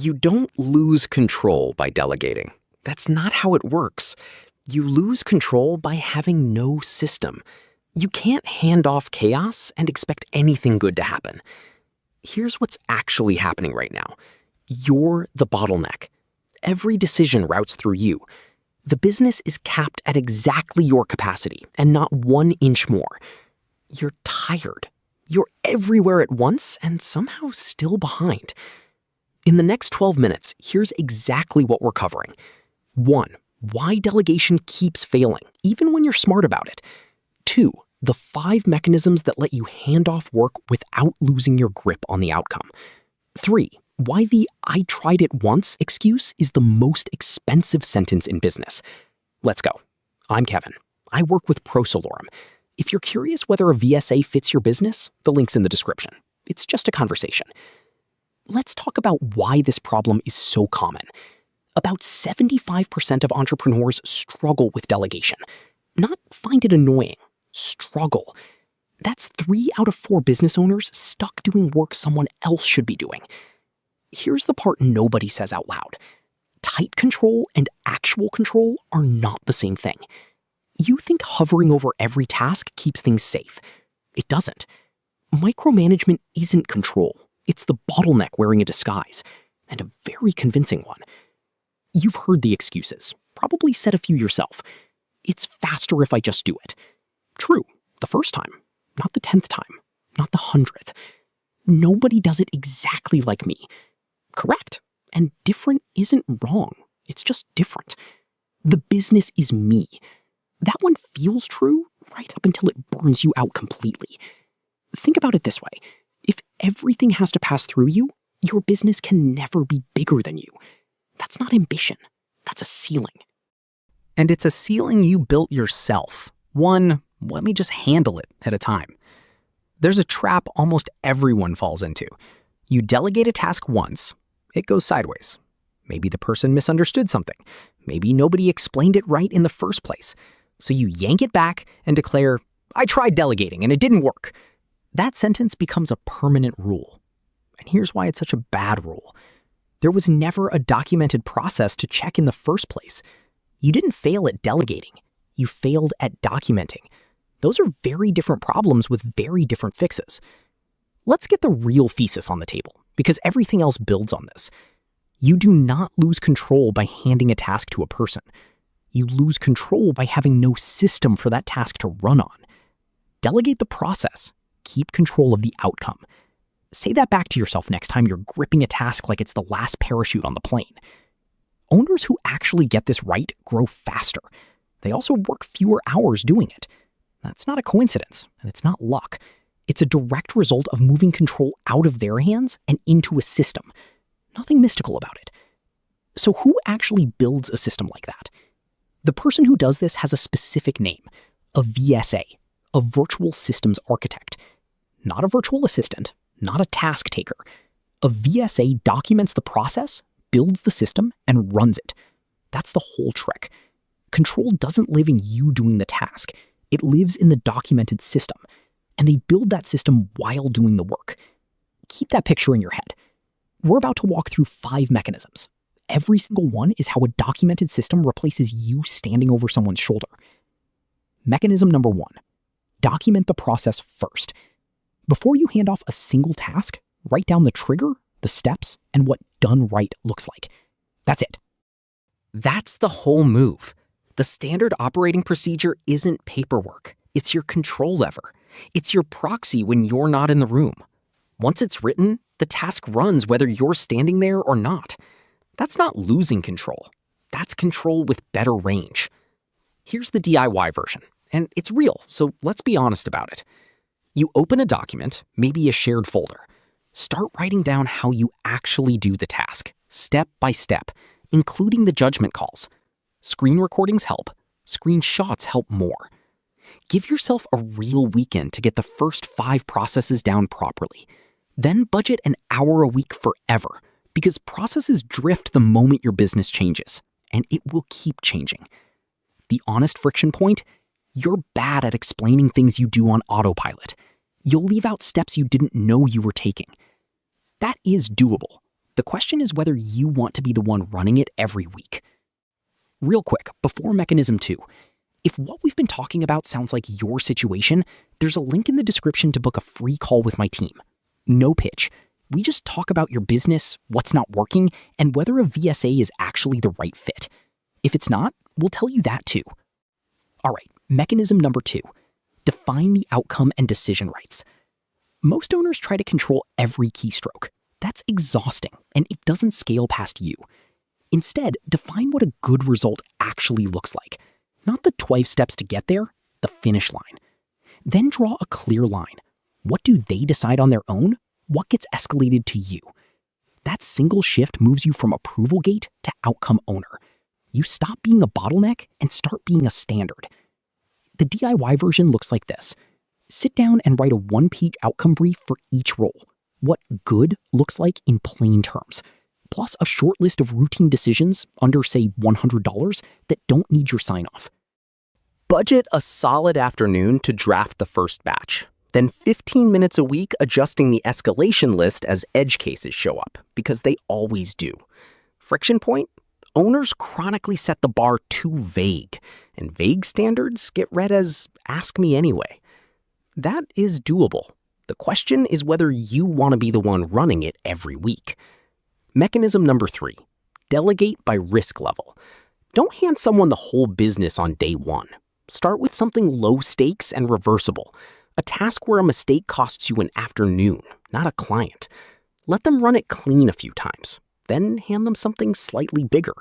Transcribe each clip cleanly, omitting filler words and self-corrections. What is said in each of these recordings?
You don't lose control by delegating. That's not how it works. You lose control by having no system. You can't hand off chaos and expect anything good to happen. Here's what's actually happening right now. You're the bottleneck. Every decision routes through you. The business is capped at exactly your capacity and not 1 inch more. You're tired. You're everywhere at once and somehow still behind. In the next 12 minutes, here's exactly what we're covering. 1. Why delegation keeps failing, even when you're smart about it. 2. The 5 mechanisms that let you hand off work without losing your grip on the outcome. 3. Why the "I tried it once" excuse is the most expensive sentence in business. Let's go. I'm Kevin. I work with Pro Sulum. If you're curious whether a VSA fits your business, the link's in the description. It's just a conversation. Let's talk about why this problem is so common. About 75% of entrepreneurs struggle with delegation. Not find it annoying, struggle. That's 3 out of 4 business owners stuck doing work someone else should be doing. Here's the part nobody says out loud. Tight control and actual control are not the same thing. You think hovering over every task keeps things safe. It doesn't. Micromanagement isn't control. It's the bottleneck wearing a disguise, and a very convincing one. You've heard the excuses, probably said a few yourself. It's faster if I just do it. True, the first time, not the 10th time, not the 100th. Nobody does it exactly like me. Correct, and different isn't wrong. It's just different. The business is me. That one feels true right up until it burns you out completely. Think about it this way. If everything has to pass through you, your business can never be bigger than you. That's not ambition. That's a ceiling. And it's a ceiling you built yourself. One, let me just handle it at a time. There's a trap almost everyone falls into. You delegate a task once, it goes sideways. Maybe the person misunderstood something. Maybe nobody explained it right in the first place. So you yank it back and declare, "I tried delegating and it didn't work." That sentence becomes a permanent rule. And here's why it's such a bad rule. There was never a documented process to check in the first place. You didn't fail at delegating. You failed at documenting. Those are very different problems with very different fixes. Let's get the real thesis on the table, because everything else builds on this. You do not lose control by handing a task to a person. You lose control by having no system for that task to run on. Delegate the process. Keep control of the outcome. Say that back to yourself next time you're gripping a task like it's the last parachute on the plane. Owners who actually get this right grow faster. They also work fewer hours doing it. That's not a coincidence, and it's not luck. It's a direct result of moving control out of their hands and into a system. Nothing mystical about it. So who actually builds a system like that? The person who does this has a specific name, a VSA, a virtual systems architect. Not a virtual assistant, not a task taker. A VSA documents the process, builds the system, and runs it. That's the whole trick. Control doesn't live in you doing the task. It lives in the documented system. And they build that system while doing the work. Keep that picture in your head. We're about to walk through 5 mechanisms. Every single one is how a documented system replaces you standing over someone's shoulder. Mechanism number 1. Document the process first. Before you hand off a single task, write down the trigger, the steps, and what done right looks like. That's it. That's the whole move. The standard operating procedure isn't paperwork. It's your control lever. It's your proxy when you're not in the room. Once it's written, the task runs whether you're standing there or not. That's not losing control. That's control with better range. Here's the DIY version, and it's real, so let's be honest about it. You open a document, maybe a shared folder. Start writing down how you actually do the task, step by step, including the judgment calls. Screen recordings help. Screenshots help more. Give yourself a real weekend to get the first 5 processes down properly. Then budget an hour a week forever, because processes drift the moment your business changes, and it will keep changing. The honest friction point? You're bad at explaining things you do on autopilot. You'll leave out steps you didn't know you were taking. That is doable. The question is whether you want to be the one running it every week. Real quick, before Mechanism 2, if what we've been talking about sounds like your situation, there's a link in the description to book a free call with my team. No pitch. We just talk about your business, what's not working, and whether a VSA is actually the right fit. If it's not, we'll tell you that too. All right, mechanism number 2. Define the outcome and decision rights. Most owners try to control every keystroke. That's exhausting, and it doesn't scale past you. Instead, define what a good result actually looks like. Not the 12 steps to get there, the finish line. Then draw a clear line. What do they decide on their own? What gets escalated to you? That single shift moves you from approval gate to outcome owner. You stop being a bottleneck and start being a standard. The DIY version looks like this. Sit down and write a 1-page outcome brief for each role. What good looks like in plain terms, plus a short list of routine decisions under, say, $100 that don't need your sign-off. Budget a solid afternoon to draft the first batch, then 15 minutes a week adjusting the escalation list as edge cases show up, because they always do. Friction point? Owners chronically set the bar too vague, and vague standards get read as "ask me anyway." That is doable. The question is whether you want to be the one running it every week. Mechanism number 3, delegate by risk level. Don't hand someone the whole business on day one. Start with something low stakes and reversible, a task where a mistake costs you an afternoon, not a client. Let them run it clean a few times, then hand them something slightly bigger.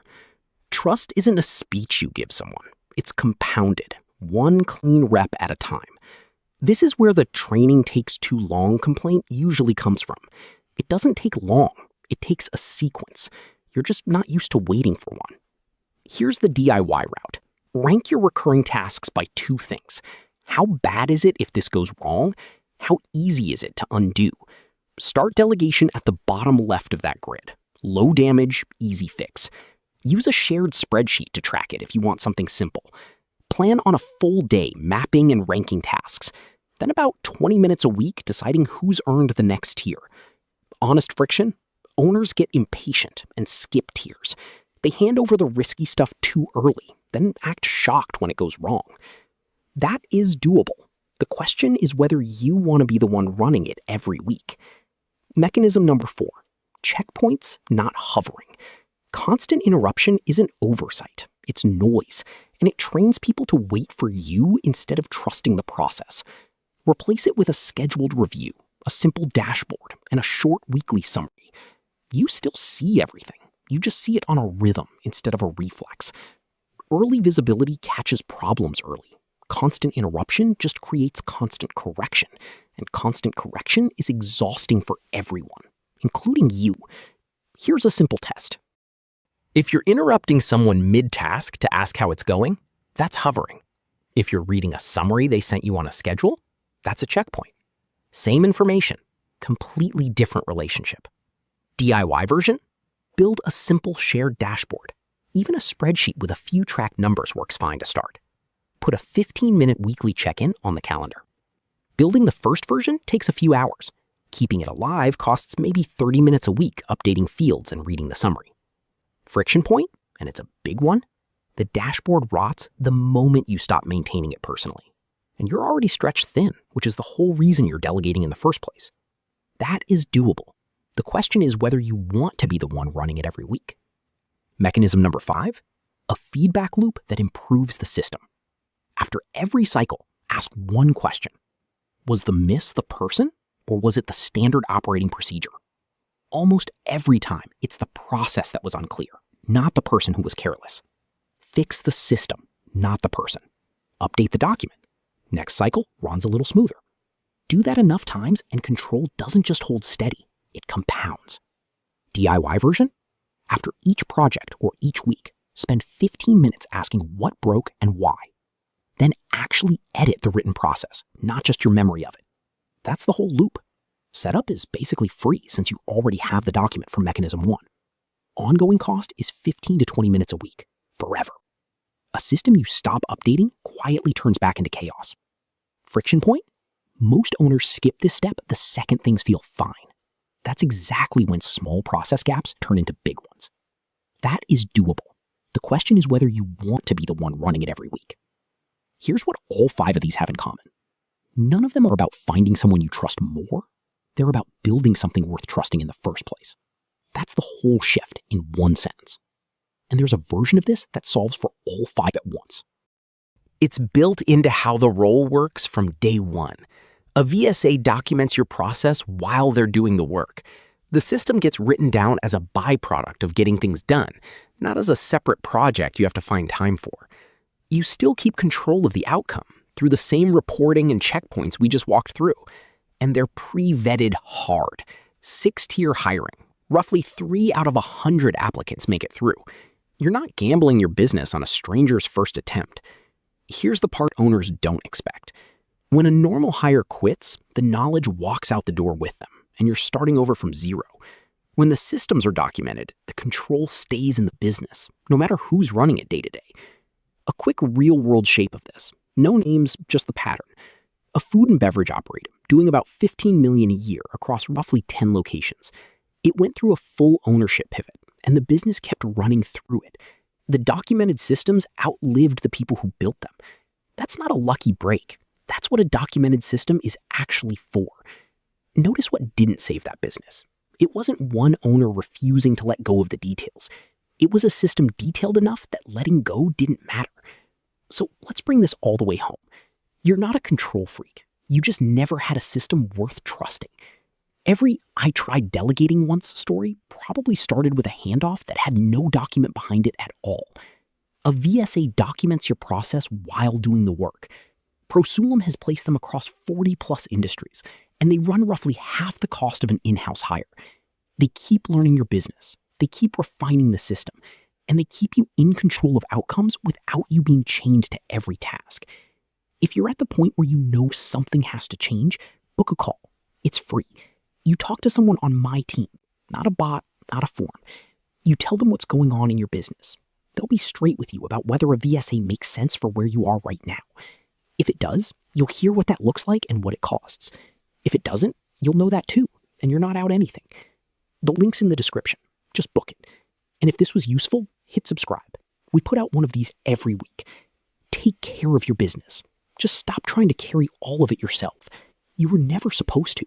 Trust isn't a speech you give someone. It's compounded, one clean rep at a time. This is where the training takes too long complaint usually comes from. It doesn't take long. It takes a sequence. You're just not used to waiting for one. Here's the DIY route. Rank your recurring tasks by 2 things. How bad is it if this goes wrong? How easy is it to undo? Start delegation at the bottom left of that grid. Low damage, easy fix. Use a shared spreadsheet to track it if you want something simple. Plan on a full day mapping and ranking tasks. Then about 20 minutes a week deciding who's earned the next tier. Honest friction? Owners get impatient and skip tiers. They hand over the risky stuff too early, then act shocked when it goes wrong. That is doable. The question is whether you want to be the one running it every week. Mechanism number 4, checkpoints, not hovering. Constant interruption isn't oversight, it's noise, and it trains people to wait for you instead of trusting the process. Replace it with a scheduled review, a simple dashboard, and a short weekly summary. You still see everything. You just see it on a rhythm instead of a reflex. Early visibility catches problems early. Constant interruption just creates constant correction, and constant correction is exhausting for everyone, including you. Here's a simple test. If you're interrupting someone mid-task to ask how it's going, that's hovering. If you're reading a summary they sent you on a schedule, that's a checkpoint. Same information, completely different relationship. DIY version? Build a simple shared dashboard. Even a spreadsheet with a few tracked numbers works fine to start. Put a 15-minute weekly check-in on the calendar. Building the first version takes a few hours. Keeping it alive costs maybe 30 minutes a week updating fields and reading the summary. Friction point, and it's a big one, the dashboard rots the moment you stop maintaining it personally. And you're already stretched thin, which is the whole reason you're delegating in the first place. That is doable. The question is whether you want to be the one running it every week. Mechanism number 5, a feedback loop that improves the system. After every cycle, ask one question. Was the miss the person, or was it the standard operating procedure? Almost every time, it's the process that was unclear, not the person who was careless. Fix the system, not the person. Update the document. Next cycle runs a little smoother. Do that enough times and control doesn't just hold steady, it compounds. DIY version? After each project or each week, spend 15 minutes asking what broke and why. Then actually edit the written process, not just your memory of it. That's the whole loop. Setup is basically free since you already have the document from Mechanism 1. Ongoing cost is 15 to 20 minutes a week, forever. A system you stop updating quietly turns back into chaos. Friction point? Most owners skip this step the second things feel fine. that's exactly when small process gaps turn into big ones. That is doable. The question is whether you want to be the one running it every week. Here's what all 5 of these have in common. None of them are about finding someone you trust more. They're about building something worth trusting in the first place. That's the whole shift in one sentence. And there's a version of this that solves for all 5 at once. It's built into how the role works from day one. A VSA documents your process while they're doing the work. The system gets written down as a byproduct of getting things done, not as a separate project you have to find time for. You still keep control of the outcome through the same reporting and checkpoints we just walked through. And they're pre-vetted hard. 6-tier hiring. Roughly 3 out of 100 applicants make it through. You're not gambling your business on a stranger's first attempt. Here's the part owners don't expect. When a normal hire quits, the knowledge walks out the door with them, and you're starting over from zero. When the systems are documented, the control stays in the business, no matter who's running it day to day. A quick real-world shape of this. No names, just the pattern. A food and beverage operator doing about $15 million a year across roughly 10 locations. It went through a full ownership pivot, and the business kept running through it. The documented systems outlived the people who built them. That's not a lucky break. That's what a documented system is actually for. Notice what didn't save that business. It wasn't one owner refusing to let go of the details. It was a system detailed enough that letting go didn't matter. So let's bring this all the way home. You're not a control freak. You just never had a system worth trusting. Every "I tried delegating once" story probably started with a handoff that had no document behind it at all. A VSA documents your process while doing the work. Pro Sulum has placed them across 40+ industries, and they run roughly half the cost of an in-house hire. They keep learning your business. They keep refining the system, and they keep you in control of outcomes without you being chained to every task. If you're at the point where you know something has to change, book a call. It's free. You talk to someone on my team, not a bot, not a form. You tell them what's going on in your business. They'll be straight with you about whether a VSA makes sense for where you are right now. If it does, you'll hear what that looks like and what it costs. If it doesn't, you'll know that too, and you're not out anything. The link's in the description. Just book it. And if this was useful, hit subscribe. We put out one of these every week. Take care of your business. Just stop trying to carry all of it yourself. You were never supposed to.